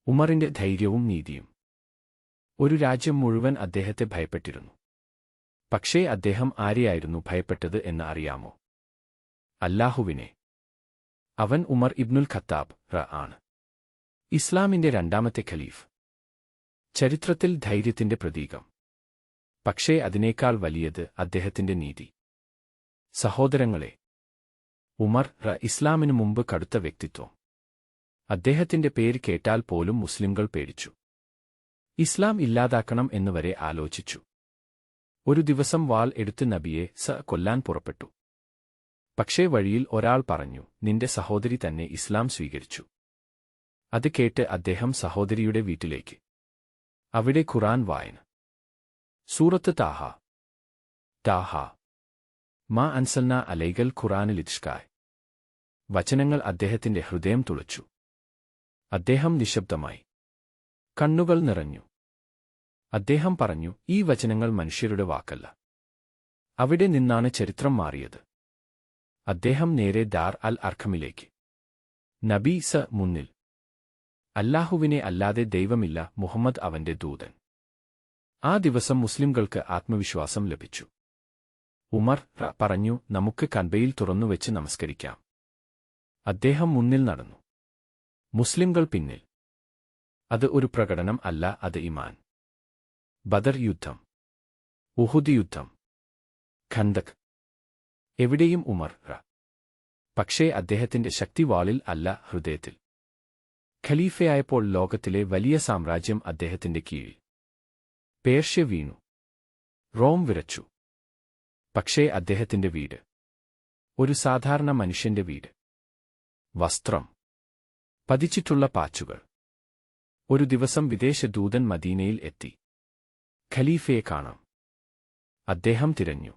ഉമറിന്റെ ധൈര്യവും നീതിയും. ഒരു രാജ്യം മുഴുവൻ അദ്ദേഹത്തെ ഭയപ്പെട്ടിരുന്നു. പക്ഷേ അദ്ദേഹം ആരെയായിരുന്നു ഭയപ്പെട്ടത് എന്ന് അറിയാമോ? അല്ലാഹുവിനെ. അവൻ ഉമർ ഇബ്നുൽ ഖത്താബ് ആണ്. ഇസ്ലാമിന്റെ രണ്ടാമത്തെ ഖലീഫ്. ചരിത്രത്തിൽ ധൈര്യത്തിന്റെ പ്രതീകം. പക്ഷേ അതിനേക്കാൾ വലിയത് അദ്ദേഹത്തിന്റെ നീതി. സഹോദരങ്ങളെ, ഉമർ ഇസ്ലാമിനു മുമ്പ് കടുത്ത വ്യക്തിത്വം. അദ്ദേഹത്തിന്റെ പേര് കേട്ടാൽ പോലും മുസ്ലിംകൾ പേടിച്ചു. ഇസ്ലാം ഇല്ലാതാക്കണം എന്നുവരെ ആലോചിച്ചു. ഒരു ദിവസം വാൾ എടുത്ത് നബിയെ കൊല്ലാൻ പുറപ്പെട്ടു. പക്ഷേ വഴിയിൽ ഒരാൾ പറഞ്ഞു, നിന്റെ സഹോദരി തന്നെ ഇസ്ലാം സ്വീകരിച്ചു. അത് കേട്ട് അദ്ദേഹം സഹോദരിയുടെ വീട്ടിലേക്ക്. അവിടെ ഖുർആൻ വായന. സൂറത്ത് താഹ. മാ അൻസൽന അലൈകൽ ഖുർആനിലിത്ഷ്കായ്. വചനങ്ങൾ അദ്ദേഹത്തിന്റെ ഹൃദയം തുളച്ചു. അദ്ദേഹം നിശബ്ദമായി. കണ്ണുകൾ നിറഞ്ഞു. അദ്ദേഹം പറഞ്ഞു, ഈ വചനങ്ങൾ മനുഷ്യരുടെ വാക്കല്ല. അവിടെ നിന്നാണ് ചരിത്രം മാറിയത്. അദ്ദേഹം നേരെ ദാർ അൽ അർഖമിലേക്ക്. നബി മുന്നിൽ. അല്ലാഹുവിനെ അല്ലാതെ ദൈവമില്ല, മുഹമ്മദ് അവന്റെ ദൂതൻ. ആ ദിവസം മുസ്ലിംകൾക്ക് ആത്മവിശ്വാസം ലഭിച്ചു. ഉമർ പറഞ്ഞു, നമുക്ക് കഅബയിൽ തുറന്നുവെച്ച് നമസ്കരിക്കാം. അദ്ദേഹം മുന്നിൽ നടന്നു. മുസ്ലിംകൾ പിന്നിൽ. അത് ഒരു പ്രകടനം അല്ല, അത് ഈമാൻ. ബദർ യുദ്ധം, ഉഹുദ് യുദ്ധം, ഖന്ദഖ്. എവിടെയും ഉമർ. പക്ഷേ അദ്ദേഹത്തിന്റെ ശക്തി വാളിൽ അല്ല, ഹൃദയത്തിൽ. ഖലീഫയായപ്പോൾ ലോകത്തിലെ വലിയ സാമ്രാജ്യം അദ്ദേഹത്തിന്റെ കീഴിൽ. പേർഷ്യ വീണു. റോം വിറച്ചു. പക്ഷേ അദ്ദേഹത്തിന്റെ വീട് ഒരു സാധാരണ മനുഷ്യന്റെ വീട്. വസ്ത്രം പതിച്ചിട്ടുള്ള പാച്ചുകൾ. ഒരു ദിവസം വിദേശ ദൂതൻ മദീനയിൽ എത്തി. ഖലീഫയെ കാണാം. അദ്ദേഹം തിരഞ്ഞു.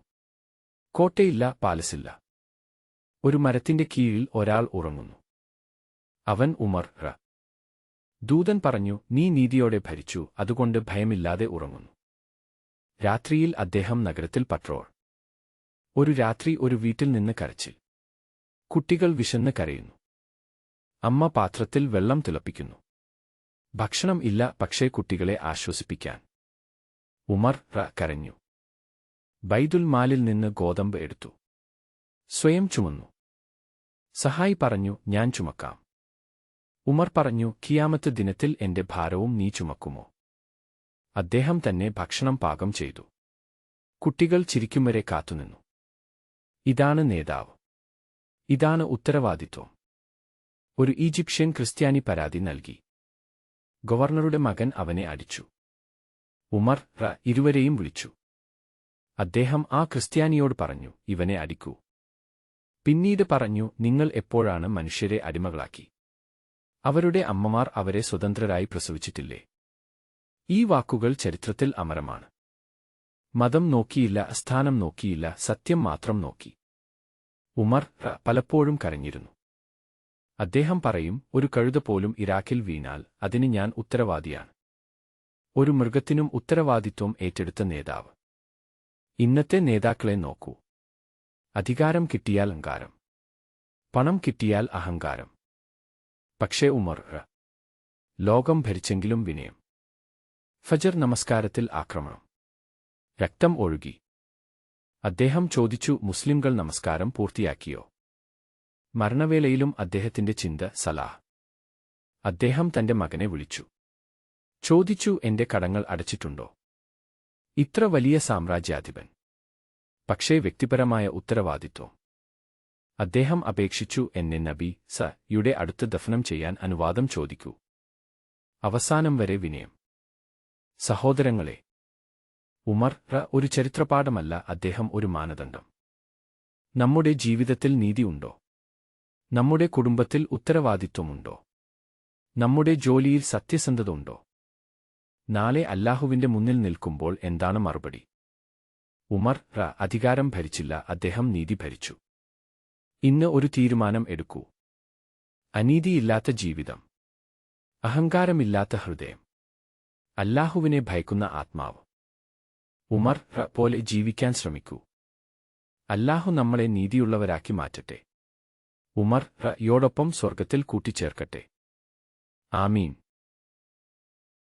കോട്ടയില്ല, പാലസില്ല. ഒരു മരത്തിന്റെ കീഴിൽ ഒരാൾ ഉറങ്ങുന്നു. അവൻ ഉമർ. ദൂതൻ പറഞ്ഞു, നീ നീതിയോടെ ഭരിച്ചു, അതുകൊണ്ട് ഭയമില്ലാതെ ഉറങ്ങുന്നു. രാത്രിയിൽ അദ്ദേഹം നഗരത്തിൽ പട്രോൾ. ഒരു രാത്രി ഒരു വീട്ടിൽ നിന്ന് കരച്ചിൽ. കുട്ടികൾ വിശന്ന് കരയുന്നു. അമ്മ പാത്രത്തിൽ വെള്ളം തിളപ്പിക്കുന്നു. ഭക്ഷണം ഇല്ല, പക്ഷേ കുട്ടികളെ ആശ്വസിപ്പിക്കാൻ ഉമർ കരഞ്ഞു. ബൈതുൽ മാലിൽ നിന്ന് ഗോതമ്പ് എടുത്തു. സ്വയം ചുമന്നു. സഹായി പറഞ്ഞു, ഞാൻ ചുമക്കാം. ഉമർ പറഞ്ഞു, ഖിയാമത്ത് ദിനത്തിൽ എന്റെ ഭാരവും നീ ചുമക്കുമോ? അദ്ദേഹം തന്നെ ഭക്ഷണം പാകം ചെയ്തു. കുട്ടികൾ ചിരിക്കും വരെ കാത്തുനിന്നു. ഇതാണ് നേതാവ്. ഇതാണ് ഉത്തരവാദിത്വം. ഒരു ഈജിപ്ഷ്യൻ ക്രിസ്ത്യാനി പരാതി നൽകി. ഗവർണറുടെ മകൻ അവനെ അടിച്ചു. ഉമർ ഇരുവരെയും വിളിച്ചു. അദ്ദേഹം ആ ക്രിസ്ത്യാനിയോട് പറഞ്ഞു, ഇവനെ അടിക്കൂ. പിന്നീട് പറഞ്ഞു, നിങ്ങൾ എപ്പോഴാണ് മനുഷ്യരെ അടിമകളാക്കി? അവരുടെ അമ്മമാർ അവരെ സ്വതന്ത്രരായി പ്രസവിച്ചിട്ടില്ലേ? ഈ വാക്കുകൾ ചരിത്രത്തിൽ അമരമാണ്. മതം നോക്കിയില്ല, സ്ഥാനം നോക്കിയില്ല, സത്യം മാത്രം നോക്കി. ഉമർ പലപ്പോഴും കരഞ്ഞിരുന്നു. അദ്ദേഹം പറയും, ഒരു കഴുത പോലും ഇറാഖിൽ വീണാൽ അതിന് ഞാൻ ഉത്തരവാദിയാണ്. ഒരു മൃഗത്തിനും ഉത്തരവാദിത്വം ഏറ്റെടുത്ത നേതാവ്. ഇന്നത്തെ നേതാക്കളെ നോക്കൂ. അധികാരം കിട്ടിയാൽ അഹങ്കാരം, പണം കിട്ടിയാൽ അഹങ്കാരം. പക്ഷേ ഉമർ ലോകം ഭരിച്ചെങ്കിലും വിനയം. ഫജർ നമസ്കാരത്തിൽ ആക്രമണം. രക്തം ഒഴുകി. അദ്ദേഹം ചോദിച്ചു, മുസ്ലിംകൾ നമസ്കാരം പൂർത്തിയാക്കിയോ? മരണവേളയിലും അദ്ദേഹത്തിന്റെ ചിന്ത സലാഹ്. അദ്ദേഹം തന്റെ മകനെ വിളിച്ചു. ചോദിച്ചു, എന്റെ കടങ്ങൾ അടച്ചിട്ടുണ്ടോ? ഇത്ര വലിയ സാമ്രാജ്യാധിപൻ. പക്ഷേ വ്യക്തിപരമായ ഉത്തരവാദിത്വം. അദ്ദേഹം അപേക്ഷിച്ചു, എന്നെ നബി യുടെ അടുത്ത് ദഫനം ചെയ്യാൻ അനുവാദം ചോദിക്കൂ. അവസാനം വരെ വിനയം. സഹോദരങ്ങളെ, ഉമർ ഒരു ചരിത്രപാഠമല്ല, അദ്ദേഹം ഒരു മാനദണ്ഡം. നമ്മുടെ ജീവിതത്തിൽ നീതിയുണ്ടോ? നമ്മുടെ കുടുംബത്തിൽ ഉത്തരവാദിത്വമുണ്ടോ? നമ്മുടെ ജോലിയിൽ സത്യസന്ധത ഉണ്ടോ? നാളെ അല്ലാഹുവിന്റെ മുന്നിൽ നിൽക്കുമ്പോൾ എന്താണ് മറുപടി? ഉമർ അധികാരം ഭരിച്ചില്ല, അദ്ദേഹം നീതി ഭരിച്ചു. ഇന്ന് ഒരു തീരുമാനം എടുക്കൂ. അനീതിയില്ലാത്ത ജീവിതം, അഹങ്കാരമില്ലാത്ത ഹൃദയം, അല്ലാഹുവിനെ ഭയക്കുന്ന ആത്മാവ്. ഉമർ പോലെ ജീവിക്കാൻ ശ്രമിക്കൂ. അല്ലാഹു നമ്മളെ നീതിയുള്ളവരാക്കി മാറ്റട്ടെ. ഉമർ യോടൊപ്പം സ്വർഗത്തിൽ കൂട്ടിച്ചേർക്കട്ടെ. ആമീൻ.